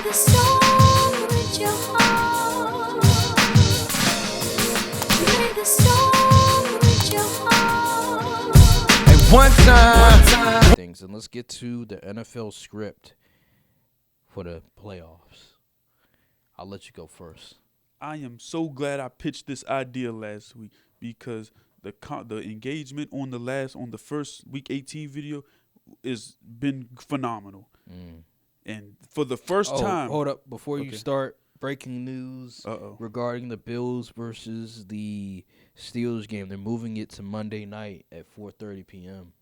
the song with your heart. Play the song with your heart. And one time. Things, and let's get to the NFL script for the playoffs. I'll let you go first. I am so glad I pitched this idea last week because the engagement on the first week 18 video has been phenomenal. And for the first time, hold up before you start. Breaking news Uh-oh. regarding the Bills versus the Steelers game. They're moving it to Monday night at 4:30 p.m.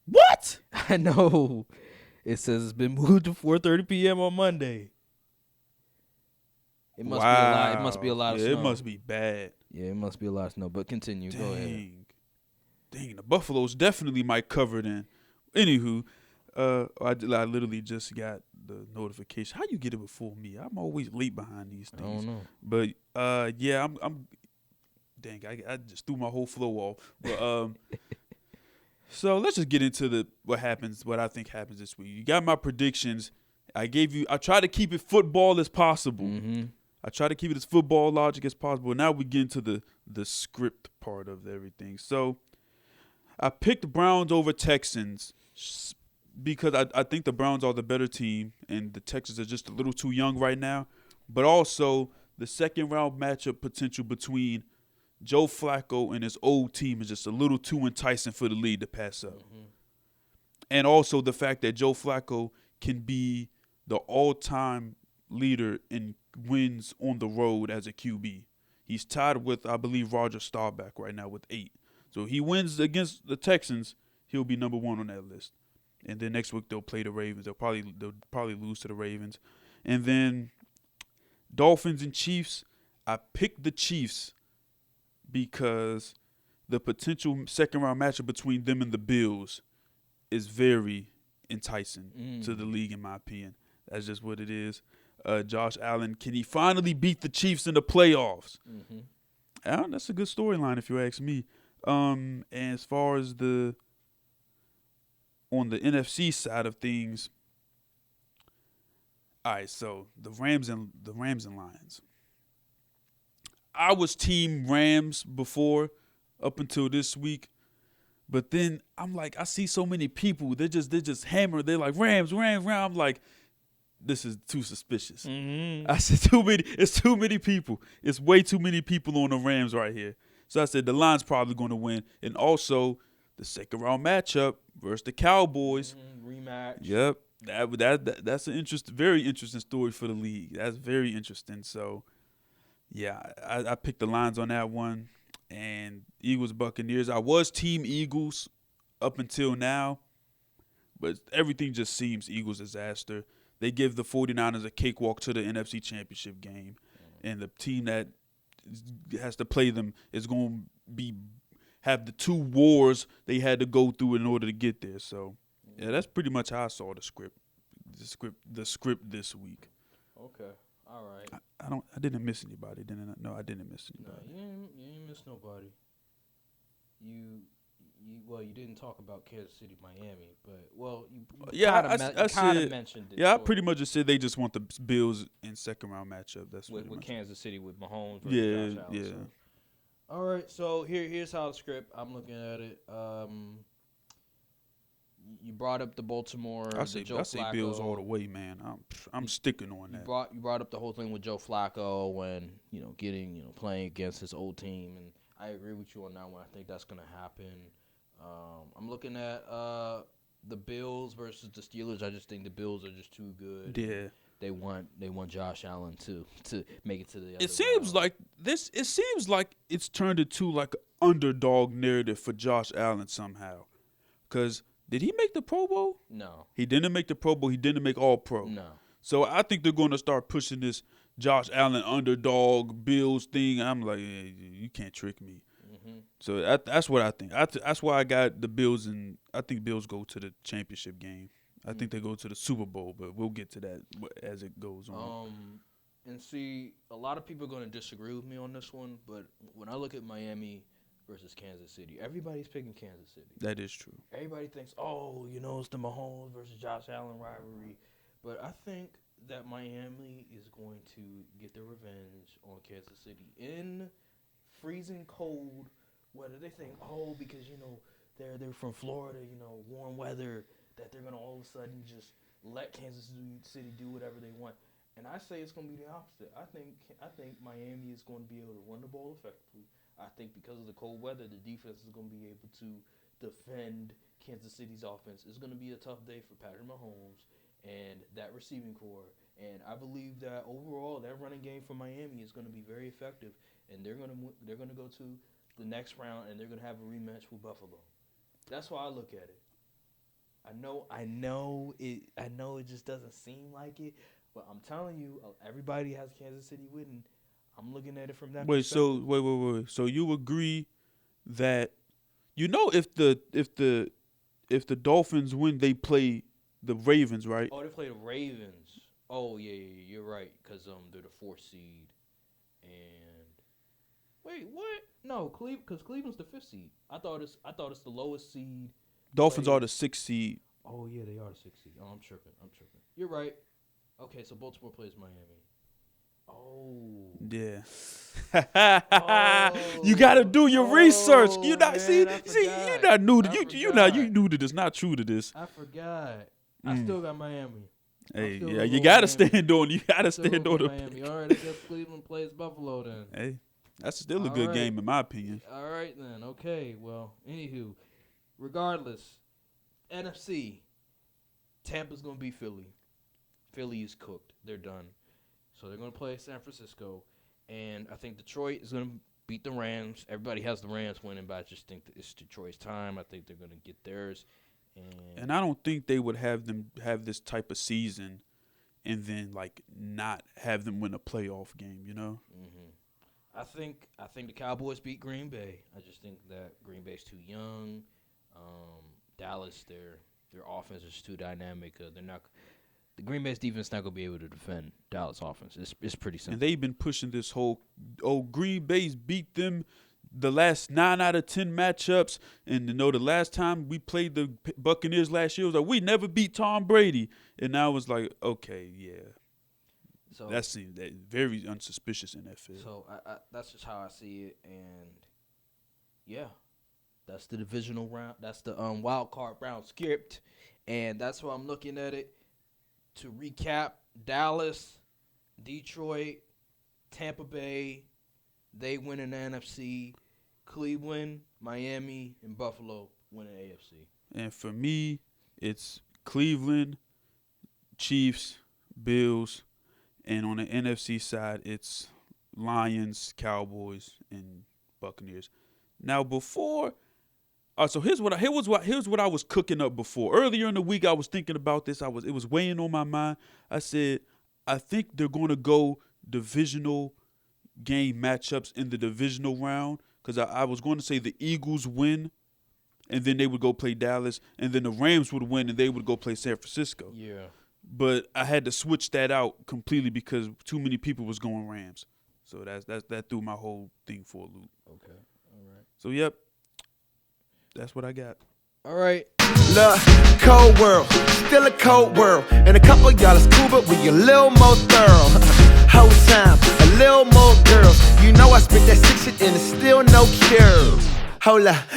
What? I know. It says it's been moved to 4:30 p.m. on Monday. It must be a lot. It must be a lot of snow. It must be bad. Yeah, it must be a lot of snow. But continue. Go ahead. Dang, the Buffaloes definitely might cover then. Anywho, I literally just got the notification. How you get it before me? I'm always late behind these things. I don't know. But yeah, I'm dang, I just threw my whole flow off. But so let's just get into what I think happens this week. You got my predictions. I try to keep it football as possible. Mm-hmm. I try to keep it as football logic as possible. Now we get into the script part of everything. So I picked Browns over Texans because I think the Browns are the better team and the Texans are just a little too young right now. But also the second round matchup potential between Joe Flacco and his old team is just a little too enticing for the league to pass up. Mm-hmm. And also the fact that Joe Flacco can be the all-time leader in wins on the road as a QB. He's tied with, I believe, Roger Staubach right now with 8. So he wins against the Texans, he'll be number 1 on that list. And then next week they'll play the Ravens. They'll probably lose to the Ravens. And then Dolphins and Chiefs. I picked the Chiefs because the potential second round matchup between them and the Bills is very enticing to the league, in my opinion. That's just what it is. Josh Allen, can he finally beat the Chiefs in the playoffs? Mm-hmm. That's a good storyline if you ask me. And as far as on the NFC side of things, all right, so the Rams and Lions. I was team Rams before, up until this week. But then I'm like, I see so many people. They're just hammered. They're like, Rams. I'm like, this is too suspicious. Mm-hmm. I said, too many. It's too many people. It's way too many people on the Rams right here. So I said, the line's probably going to win. And also, the second round matchup versus the Cowboys. Rematch. Yep. That's an very interesting story for the league. That's very interesting. So, yeah, I picked the Lions on that one. And Eagles, Buccaneers. I was team Eagles up until now. But everything just seems Eagles disaster. They give the 49ers a cakewalk to the NFC Championship game. And the team that has to play them is going to have the 2 wars they had to go through in order to get there. So, yeah, that's pretty much how I saw the script this week. Okay. All right. I didn't miss anybody, didn't I? No, I didn't miss anybody. No, you didn't miss nobody. You didn't talk about Kansas City, Miami, but you kind of mentioned it. Yeah, I pretty much just said they just want the Bills in second round matchup. That's with Kansas City with Mahomes. Versus Josh Allen, so. All right, so here's how the script. I'm looking at it. You brought up the Baltimore. I say Bills all the way, man. I'm sticking on that. You brought up the whole thing with Joe Flacco when playing against his old team, and I agree with you on that one. I think that's gonna happen. I'm looking at the Bills versus the Steelers. I just think the Bills are just too good. Yeah. They want Josh Allen to make it to the other It seems like it's turned into like an underdog narrative for Josh Allen somehow. Cause did he make the Pro Bowl? No. He didn't make the Pro Bowl. He didn't make All-Pro. No. So I think they're going to start pushing this Josh Allen underdog Bills thing. I'm like, hey, you can't trick me. Mm-hmm. So that's what I think. That's why I got the Bills, and I think Bills go to the championship game. I think they go to the Super Bowl, but we'll get to that as it goes on. And see, a lot of people are going to disagree with me on this one, but when I look at Miami versus Kansas City, everybody's picking Kansas City. That is true. Everybody thinks, it's the Mahomes versus Josh Allen rivalry. But I think that Miami is going to get their revenge on Kansas City in freezing cold weather. They think, oh, because they're from Florida, warm weather, that they're gonna all of a sudden just let Kansas City do whatever they want. And I say it's gonna be the opposite. I think Miami is going to be able to run the ball effectively. I think because of the cold weather, the defense is going to be able to defend Kansas City's offense. It's going to be a tough day for Patrick Mahomes and that receiving core. And I believe that overall, that running game for Miami is going to be very effective. And they're going to go to the next round, and they're going to have a rematch with Buffalo. That's why I look at it. I know it just doesn't seem like it, but I'm telling you, everybody has Kansas City winning. I'm looking at it from that perspective. Wait. So you agree that if the Dolphins win, they play the Ravens, right? Oh, they play the Ravens. Oh, yeah, you're right, because they're the 4th seed. And wait, what? No, because Cleveland's the 5th seed. I thought it's the lowest seed. Dolphins are the 6th seed. Oh, yeah, they are the 6th seed. Oh, I'm tripping. You're right. Okay, so Baltimore plays Miami. Oh. Yeah. Oh. You gotta do your research. You not man, you're not new to you new to this, not true to this. I forgot. I still got Miami. Hey, yeah, you gotta stand on. You gotta stand on the Miami. All right, I guess Cleveland plays Buffalo then. Hey, that's still a good game in my opinion. All right then. Okay. Well, anywho, regardless, NFC, Tampa's gonna beat Philly. Philly is cooked. They're done. So they're gonna play San Francisco, and I think Detroit is gonna beat the Rams. Everybody has the Rams winning, but I just think that it's Detroit's time. I think they're gonna get theirs. And I don't think they would have them have this type of season and then not have them win a playoff game, Mm-hmm. I think the Cowboys beat Green Bay. I just think that Green Bay's too young. Dallas, their offense is too dynamic. They're not. The Green Bay's defense not gonna be able to defend Dallas offense. It's pretty simple. And they've been pushing this whole Green Bay's beat them the last 9 out of 10 matchups, and the last time we played the Buccaneers last year was like we never beat Tom Brady, and now it's like okay, yeah. So that seems very unsuspicious in that field. So that's just how I see it, and yeah, that's the divisional round. That's the wild card round skipped, and that's why I'm looking at it. To recap, Dallas, Detroit, Tampa Bay, they win in the NFC. Cleveland, Miami, and Buffalo win in the AFC. And for me, it's Cleveland, Chiefs, Bills, and on the NFC side, it's Lions, Cowboys, and Buccaneers. Now, so here's what I was cooking up before. Earlier in the week, I was thinking about this. It was weighing on my mind. I said, I think they're going to go divisional game matchups in the divisional round because I was going to say the Eagles win, and then they would go play Dallas, and then the Rams would win, and they would go play San Francisco. Yeah. But I had to switch that out completely because too many people was going Rams. So that threw my whole thing for a loop. Okay. All right. So, yep. That's what I got. All right. Look, cold world, still a cold world. And a couple of y'all is cool, but we a little more thorough. Whole time, a little more girls. You know I spit that sick shit and it's still no cure. Hold up,